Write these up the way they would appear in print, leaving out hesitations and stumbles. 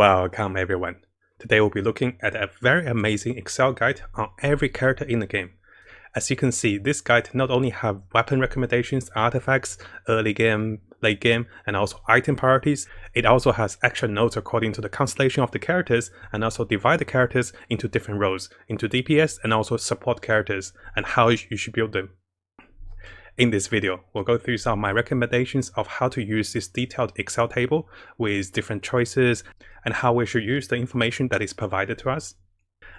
Welcome everyone. Today we'll be looking at a very amazing Excel guide on every character in the game. As you can see, this guide not only have weapon recommendations, artifacts, early game, late game, and also item priorities, it also has extra notes according to the constellation of the characters, and also divide the characters into different roles, into DPS and also support characters, and how you should build them. In this video, we'll go through some of my recommendations of how to use this detailed Excel table with different choices and how we should use the information that is provided to us.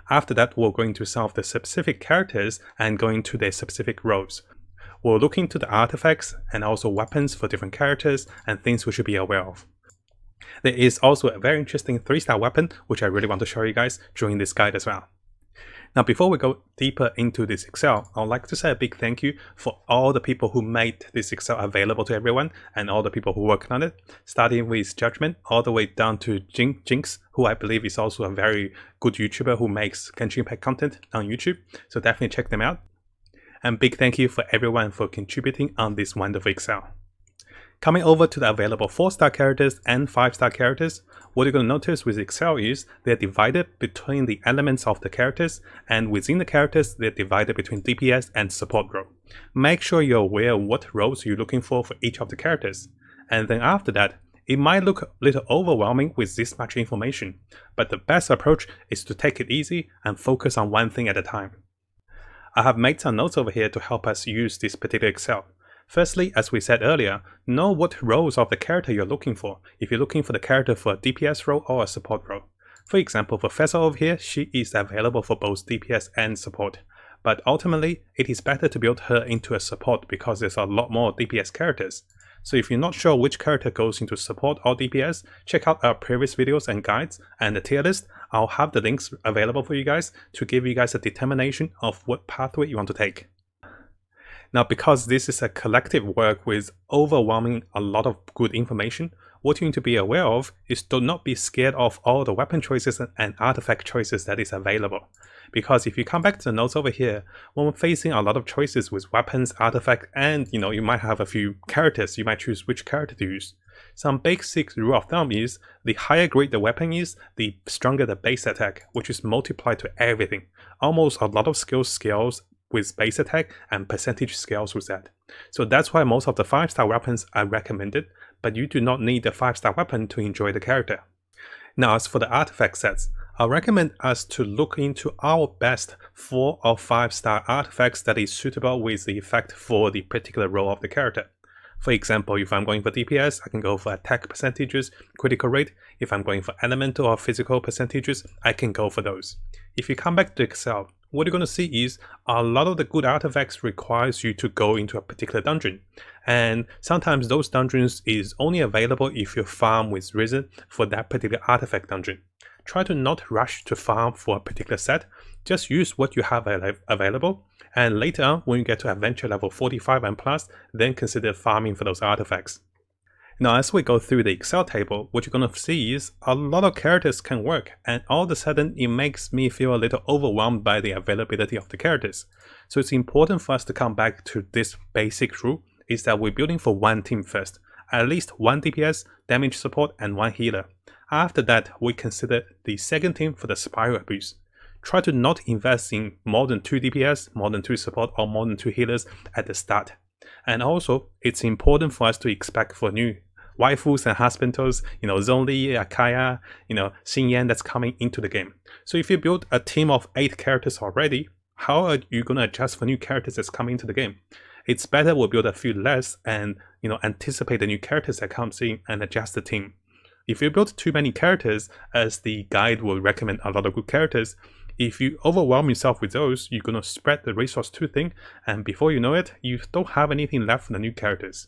After that, we're going to some of the specific characters and go into their specific roles. We'll look into the artifacts and also weapons for different characters and things we should be aware of. There is also a very interesting 3-star weapon which I really want to show you guys during this guide as well. Now, before we go deeper into this Excel, I would like to say a big thank you for all the people who made this Excel available to everyone and all the people who worked on it, starting with Judgement all the way down to Jinjinx, who I believe is also a very good YouTuber who makes Genshin Impact content on YouTube. So definitely check them out. And big thank you for everyone for contributing on this wonderful Excel. Coming over to the available 4-star characters and 5-star characters, what you're going to notice with Excel is they're divided between the elements of the characters, and within the characters, they're divided between DPS and support role. Make sure you're aware of what roles you're looking for each of the characters. And then after that, it might look a little overwhelming with this much information, but the best approach is to take it easy and focus on one thing at a time. I have made some notes over here to help us use this particular Excel. Firstly, as we said earlier, know what roles of the character you're looking for, if you're looking for the character for a DPS role or a support role. For example, for Fischl over here, she is available for both DPS and support. But ultimately, it is better to build her into a support because there's a lot more DPS characters. So if you're not sure which character goes into support or DPS, check out our previous videos and guides and the tier list. I'll have the links available for you guys to give you guys a determination of what pathway you want to take. Now, because this is a collective work with overwhelming a lot of good information, what you need to be aware of is to not be scared of all the weapon choices and artifact choices that is available. Because if you come back to the notes over here, when we're facing a lot of choices with weapons, artifact, and you might have a few characters, you might choose which character to use. Some basic rule of thumb is the higher grade the weapon is, the stronger the base attack, which is multiplied to everything. Almost a lot of skills scales with base attack and percentage scales with that. So that's why most of the 5-star weapons are recommended, but you do not need the 5-star weapon to enjoy the character. Now, as for the artifact sets, I recommend us to look into our best 4 or 5-star artifacts that is suitable with the effect for the particular role of the character. For example, if I'm going for DPS, I can go for attack percentages, critical rate. If I'm going for elemental or physical percentages, I can go for those. If you come back to Excel, what you're going to see is a lot of the good artifacts requires you to go into a particular dungeon. And sometimes those dungeons is only available if you farm with Risen for that particular artifact dungeon. Try to not rush to farm for a particular set. Just use what you have available. And later on, when you get to adventure level 45 and plus, then consider farming for those artifacts. Now, as we go through the Excel table, what you're going to see is a lot of characters can work, and all of a sudden it makes me feel a little overwhelmed by the availability of the characters. So it's important for us to come back to this basic rule, is that we're building for one team first. At least one DPS, damage support, and one healer. After that, we consider the second team for the spiral boost. Try to not invest in more than 2 DPS, more than 2 support, or more than 2 healers at the start. And also, it's important for us to expect for new waifus and hospitals, Zhongli, Akaya, Xinyan that's coming into the game. So if you build a team of 8 characters already, how are you going to adjust for new characters that's coming into the game? It's better we'll build a few less and anticipate the new characters that comes in and adjust the team. If you build too many characters, as the guide will recommend a lot of good characters, if you overwhelm yourself with those, you're going to spread the resource too thin, and before you know it, you don't have anything left for the new characters.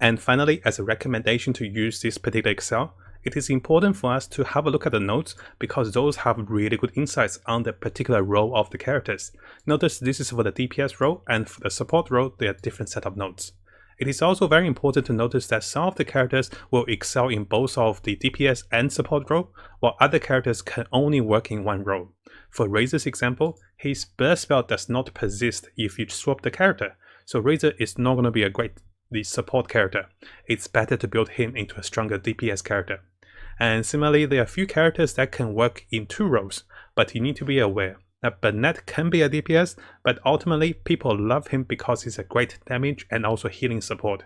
And finally, as a recommendation to use this particular Excel, it is important for us to have a look at the notes because those have really good insights on the particular role of the characters. Notice this is for the DPS role, and for the support role, they are different set of notes. It is also very important to notice that some of the characters will excel in both of the DPS and support role, while other characters can only work in one role. For Razor's example, his burst spell does not persist if you swap the character, so Razor is not going to be a great support character. It's better to build him into a stronger DPS character. And similarly, there are a few characters that can work in 2 roles, but you need to be aware that Burnett can be a DPS, but ultimately people love him because he's a great damage and also healing support.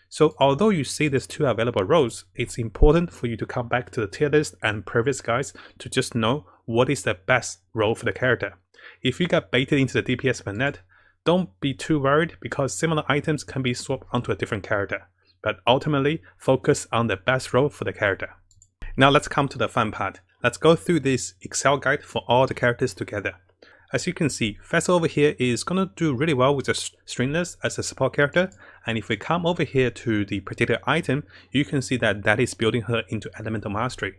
So although you see these 2 available roles, it's important for you to come back to the tier list and previous guides to just know what is the best role for the character. If you get baited into the DPS Burnett, don't be too worried because similar items can be swapped onto a different character, but ultimately focus on the best role for the character. Now let's come to the fun part. Let's go through this Excel guide for all the characters together. As you can see, Fischl over here is going to do really well with the Stringless as a support character, and if we come over here to the particular item, you can see that that is building her into Elemental Mastery.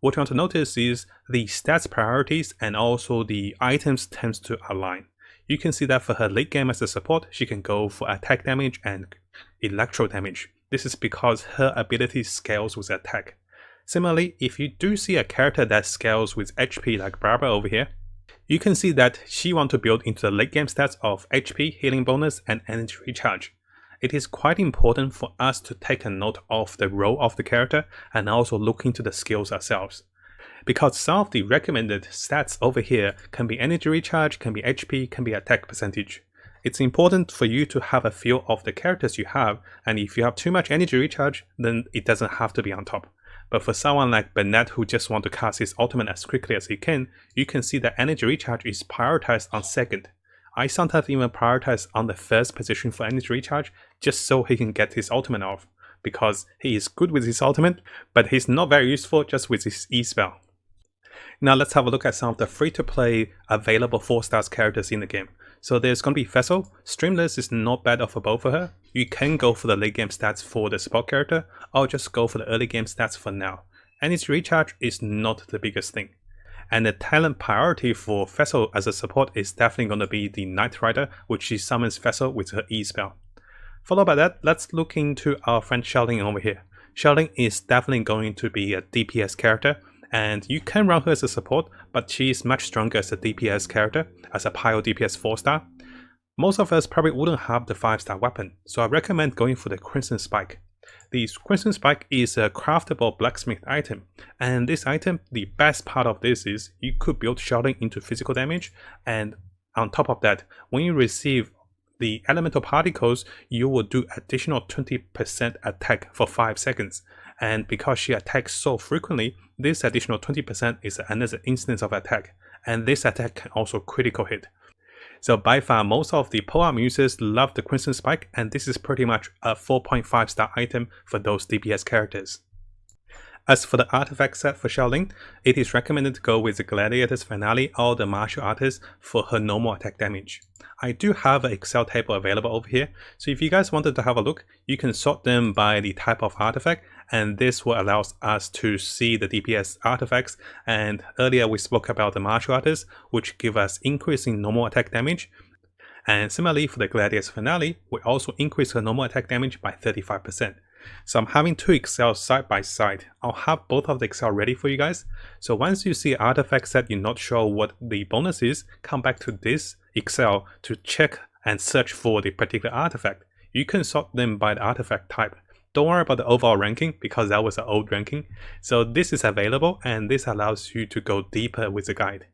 What you want to notice is the stats priorities and also the items tends to align. You can see that for her late game as a support, she can go for attack damage and electro damage. This is because her ability scales with attack. Similarly, if you do see a character that scales with HP like Barbara over here, you can see that she wants to build into the late game stats of HP, healing bonus, and energy recharge. It is quite important for us to take a note of the role of the character and also look into the skills ourselves. Because some of the recommended stats over here can be energy recharge, can be HP, can be attack percentage. It's important for you to have a feel of the characters you have, and if you have too much energy recharge, then it doesn't have to be on top. But for someone like Burnett who just want to cast his ultimate as quickly as he can, you can see that energy recharge is prioritized on second. I sometimes even prioritize on the first position for energy recharge just so he can get his ultimate off, because he is good with his ultimate, but he's not very useful just with his E-spell. Now let's have a look at some of the free-to-play available 4-star characters in the game. So there's going to be Fischl. Streamless is not bad of a bow for her. You can go for the late game stats for the support character, or just go for the early game stats for now. Energy recharge is not the biggest thing. And the talent priority for Fischl as a support is definitely going to be the Knight Rider, which she summons Fischl with her E-spell. Followed by that, let's look into our friend Xiangling over here. Xiangling is definitely going to be a DPS character, and you can run her as a support, but she is much stronger as a DPS character, as a Pyro DPS 4-star. Most of us probably wouldn't have the 5-star weapon, so I recommend going for the Crimson Spike. The Crimson Spike is a craftable blacksmith item, and this item, the best part of this is you could build Xiangling into physical damage, and on top of that, when you receive the elemental particles, you will do additional 20% attack for 5 seconds. And because she attacks so frequently, this additional 20% is another instance of attack, and this attack can also critical hit. So by far, most of the Potaaato users love the Crimson Spike, and this is pretty much a 4.5-star item for those DPS characters. As for the artifact set for Xiangling, it is recommended to go with the Gladiator's Finale or the Martial Artist for her normal attack damage. I do have an Excel table available over here, so if you guys wanted to have a look, you can sort them by the type of artifact, and this will allow us to see the DPS artifacts. And earlier we spoke about the Martial Artist, which give us increasing normal attack damage. And similarly for the Gladiator's Finale, we also increase her normal attack damage by 35%. So I'm having 2 Excel side by side. I'll have both of the Excel ready for you guys. So once you see artifacts that you're not sure what the bonus is, come back to this Excel to check and search for the particular artifact. You can sort them by the artifact type. Don't worry about the overall ranking because that was an old ranking. So this is available, and this allows you to go deeper with the guide.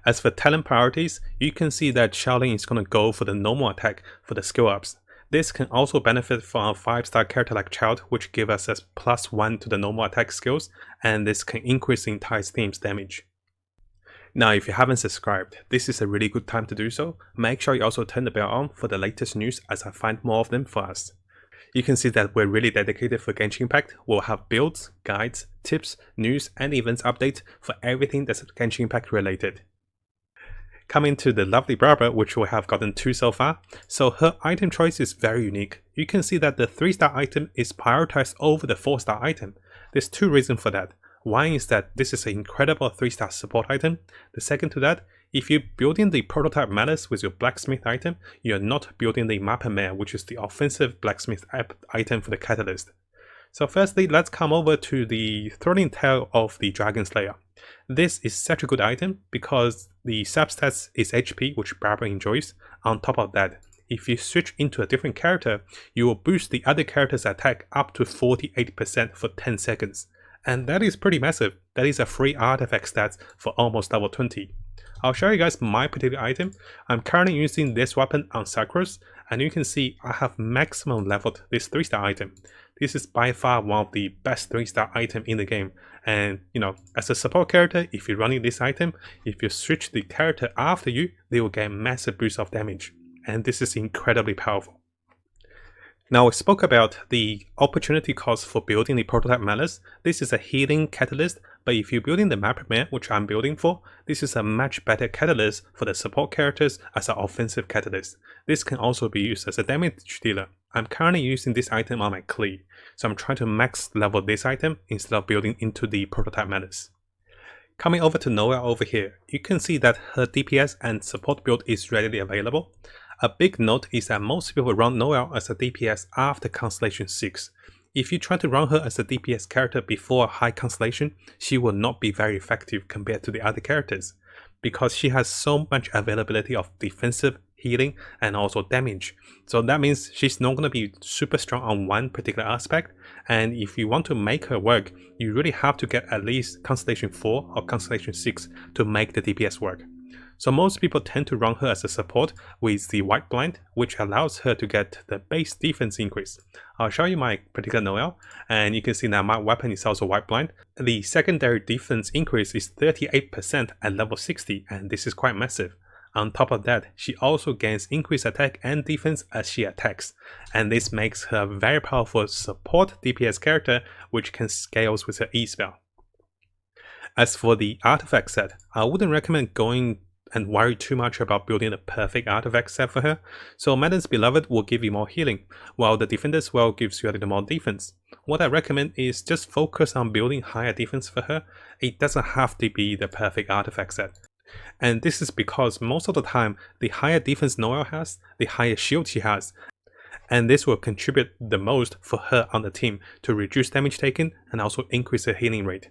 As for talent priorities, you can see that Xiangling is going to go for the normal attack for the skill ups. This can also benefit from a 5-star character like Child, which gives us a +1 to the normal attack skills, and this can increase the entire team's damage. Now if you haven't subscribed, this is a really good time to do so. Make sure you also turn the bell on for the latest news as I find more of them for us. You can see that we're really dedicated for Genshin Impact. We'll have builds, guides, tips, news, and events updates for everything that's Genshin Impact related. Coming to the lovely Barbara, which we have gotten 2 so far. So her item choice is very unique. You can see that the 3-star item is prioritized over the 4-star item. There's 2 reasons for that. One is that this is an incredible 3-star support item. The second to that, if you're building the prototype Malice with your blacksmith item, you're not building the Mappa Mare, which is the offensive blacksmith item for the catalyst. So firstly, let's come over to the thrilling tale of the Dragonslayer. This is such a good item because the substats is HP, which Barbara enjoys. On top of that, if you switch into a different character, you will boost the other character's attack up to 48% for 10 seconds. and that is pretty massive. That is a free artifact stats for almost level 20. I'll show you guys my particular item. I'm currently using this weapon on Saberz, and you can see I have maximum leveled this 3-star item. This is by far one of the best 3-star item in the game. And you know, as a support character, if you're running this item, if you switch the character after you, they will get massive boost of damage. And this is incredibly powerful. Now, we spoke about the opportunity cost for building the prototype malice. This is a healing catalyst, but if you're building the map premiere, which I'm building for, this is a much better catalyst for the support characters as an offensive catalyst. This can also be used as a damage dealer. I'm currently using this item on my Klee, so I'm trying to max level this item instead of building into the prototype malice. Coming over to Noelle over here, you can see that her DPS and support build is readily available. A big note is that most people run Noelle as a DPS after Constellation 6. If you try to run her as a DPS character before high Constellation, she will not be very effective compared to the other characters, because she has so much availability of defensive, healing, and also damage. So that means she's not going to be super strong on one particular aspect, and if you want to make her work, you really have to get at least Constellation 4 or Constellation 6 to make the DPS work. So most people tend to run her as a support with the White Blind, which allows her to get the base defense increase. I'll show you my particular Noelle, and you can see that my weapon is also White Blind. The secondary defense increase is 38% at level 60, and this is quite massive. On top of that, she also gains increased attack and defense as she attacks, and this makes her a very powerful support DPS character which can scale with her E spell. As for the artifact set, I wouldn't recommend going and worry too much about building a perfect artifact set for her. So Maiden's Beloved will give you more healing, while the Defender's Well gives you a little more defense. What I recommend is just focus on building higher defense for her. It doesn't have to be the perfect artifact set. And this is because most of the time, the higher defense Noelle has, the higher shield she has. And this will contribute the most for her on the team to reduce damage taken and also increase her healing rate.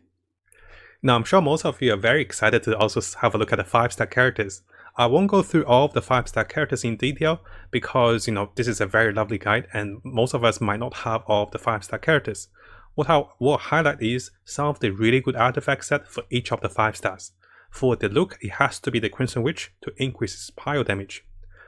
Now, I'm sure most of you are very excited to also have a look at the 5-star characters. I won't go through all of the 5-star characters in detail because, you know, this is a very lovely guide and most of us might not have all of the 5-star characters. What I will highlight is some of the really good artifact set for each of the 5 stars. For the look, it has to be the Crimson Witch to increase its pyro damage.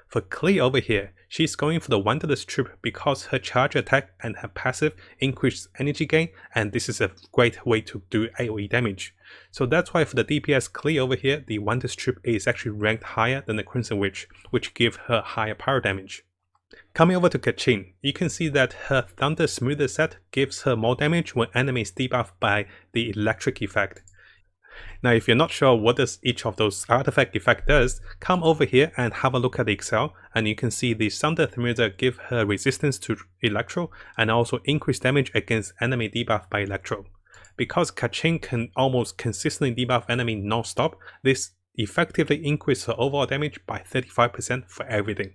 For Klee over here, she's going for the Wanderless Troop because her charge attack and her passive increase energy gain, and this is a great way to do AoE damage. So that's why for the DPS Klee over here, the Wanderless Troop is actually ranked higher than the Crimson Witch, which give her higher pyro damage. Coming over to Kachin, you can see that her Thunder Smoother set gives her more damage when enemies debuffed by the electric effect. Now, if you're not sure what does each of those artifact effect does, come over here and have a look at the Excel, and you can see the Thunder Smoother give her resistance to Electro and also increase damage against enemy debuffed by Electro. Because Kachin can almost consistently debuff enemy non-stop, this effectively increases her overall damage by 35% for everything.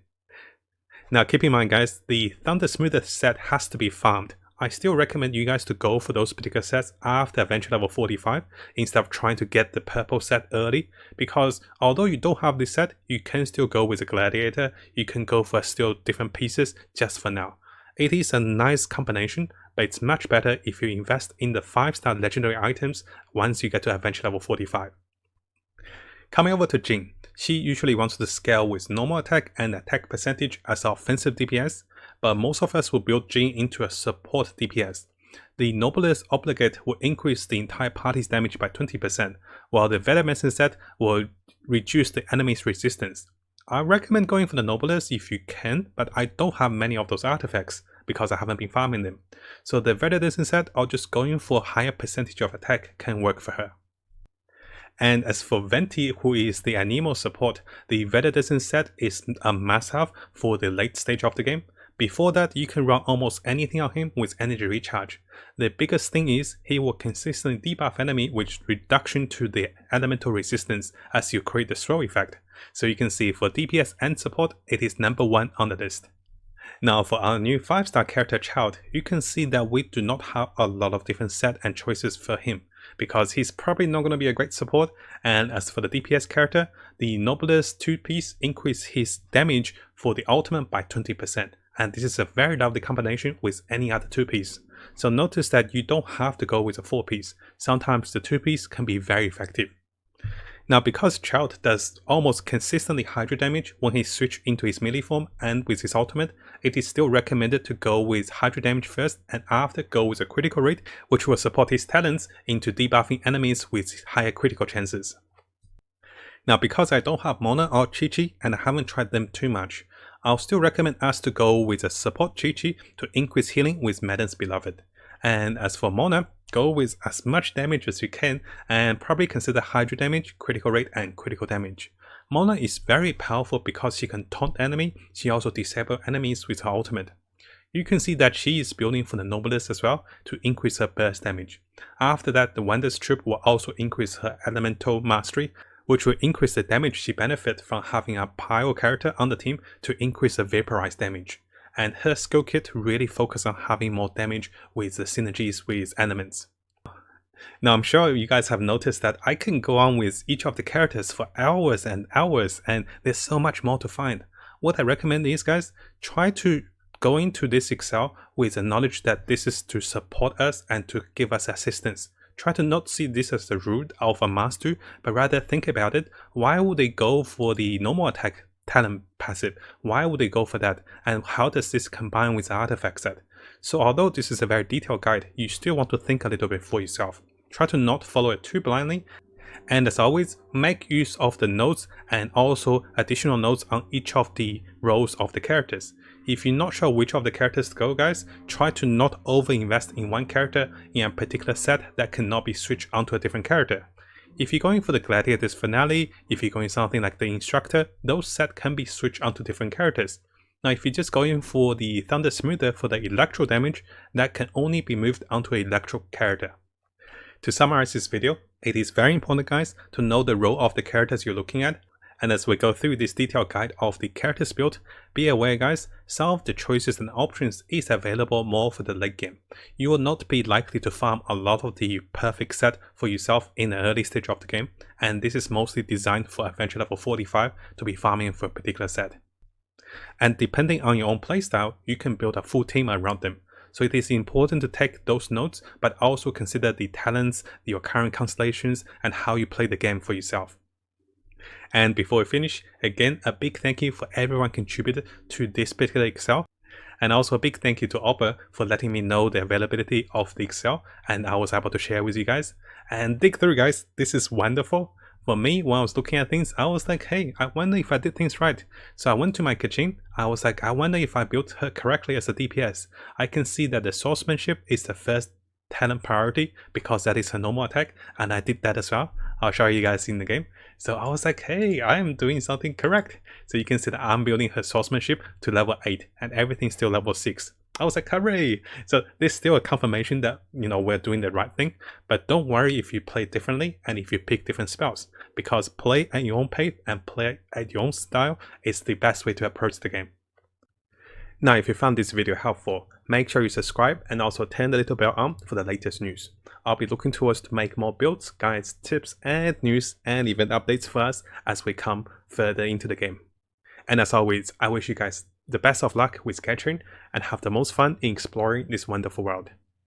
Now keep in mind guys, the Thunder Smoother set has to be farmed. I still recommend you guys to go for those particular sets after adventure level 45 instead of trying to get the purple set early, because although you don't have this set, you can still go with a gladiator, you can go for still different pieces just for now. It is a nice combination, but it's much better if you invest in the 5-star legendary items once you get to adventure level 45. Coming over to Jin, she usually wants to scale with normal attack and attack percentage as an offensive DPS, but most of us will build Jin into a support DPS. The Noblest Obligate will increase the entire party's damage by 20%, while the Venomous set will reduce the enemy's resistance. I recommend going for the Noblest if you can, but I don't have many of those artifacts because I haven't been farming them. So the Venomous set or just going for higher percentage of attack can work for her. And as for Venti, who is the Anemo support, the Venomous set is a must-have for the late stage of the game. Before that, you can run almost anything on him with energy recharge. The biggest thing is, he will consistently debuff enemy with reduction to the elemental resistance as you create the throw effect. So you can see for DPS and support, it is number 1 on the list. Now for our new 5-star character Child, you can see that we do not have a lot of different set and choices for him, because he's probably not going to be a great support, and as for the DPS character, the Noblest 2-piece increase his damage for the ultimate by 20%. And this is a very lovely combination with any other 2-piece. So notice that you don't have to go with a 4-piece. Sometimes the 2-piece can be very effective. Now, because Child does almost consistently Hydro damage when he switches into his melee form and with his ultimate, it is still recommended to go with Hydro damage first and after go with a critical rate, which will support his talents into debuffing enemies with higher critical chances. Now, because I don't have Mona or Chi-Chi and I haven't tried them too much, I'll still recommend us to go with a support Chi-Chi to increase healing with Maiden's Beloved. And as for Mona, go with as much damage as you can and probably consider Hydro damage, critical rate and critical damage. Mona is very powerful because she can taunt enemy, she also disables enemies with her ultimate. You can see that she is building for the Noblest as well to increase her burst damage. After that, the Wander's Troop will also increase her Elemental Mastery, which will increase the damage she benefits from having a Pyro character on the team to increase the Vaporize damage. And her skill kit really focuses on having more damage with the synergies with elements. Now, I'm sure you guys have noticed that I can go on with each of the characters for hours and hours, and there's so much more to find. What I recommend is, guys, try to go into this Excel with the knowledge that this is to support us and to give us assistance. Try to not see this as the root of a master, but rather think about it. Why would they go for the normal attack talent passive? Why would they go for that? And how does this combine with the artifact set? So although this is a very detailed guide, you still want to think a little bit for yourself. Try to not follow it too blindly. And as always, make use of the notes and also additional notes on each of the roles of the characters. If you're not sure which of the characters to go, guys, try to not over-invest in one character in a particular set that cannot be switched onto a different character. If you're going for the Gladiator's Finale, if you're going something like the Instructor, those sets can be switched onto different characters. Now, if you're just going for the Thunder Smoother for the electro damage, that can only be moved onto an electro character. To summarize this video, it is very important, guys, to know the role of the characters you're looking at. And as we go through this detailed guide of the characters build, be aware, guys, some of the choices and options is available more for the late game. You will not be likely to farm a lot of the perfect set for yourself in the early stage of the game, and this is mostly designed for adventure level 45 to be farming for a particular set. And depending on your own playstyle, you can build a full team around them. So it is important to take those notes, but also consider the talents, your current constellations, and how you play the game for yourself. And before we finish, again, a big thank you for everyone contributed to this particular Excel. And also a big thank you to Opera for letting me know the availability of the Excel, and I was able to share with you guys. And dig through, guys, this is wonderful. For me, when I was looking at things, I was like, hey, I wonder if I did things right. So I went to my Genshin. I was like, I wonder if I built her correctly as a DPS. I can see that the swordsmanship is the first talent priority because that is her normal attack, and I did that as well. I'll show you guys in the game. So I was like, hey, I am doing something correct. So you can see that I'm building her swordsmanship to level 8 and everything's still level 6. I was like, hooray! So there's still a confirmation that, you know, we're doing the right thing. But don't worry if you play differently and if you pick different spells, because play at your own pace and play at your own style is the best way to approach the game. Now, if you found this video helpful, make sure you subscribe and also turn the little bell on for the latest news. I'll be looking towards to make more builds, guides, tips, and news and event updates for us as we come further into the game. And as always, I wish you guys the best of luck with Genshin and have the most fun in exploring this wonderful world.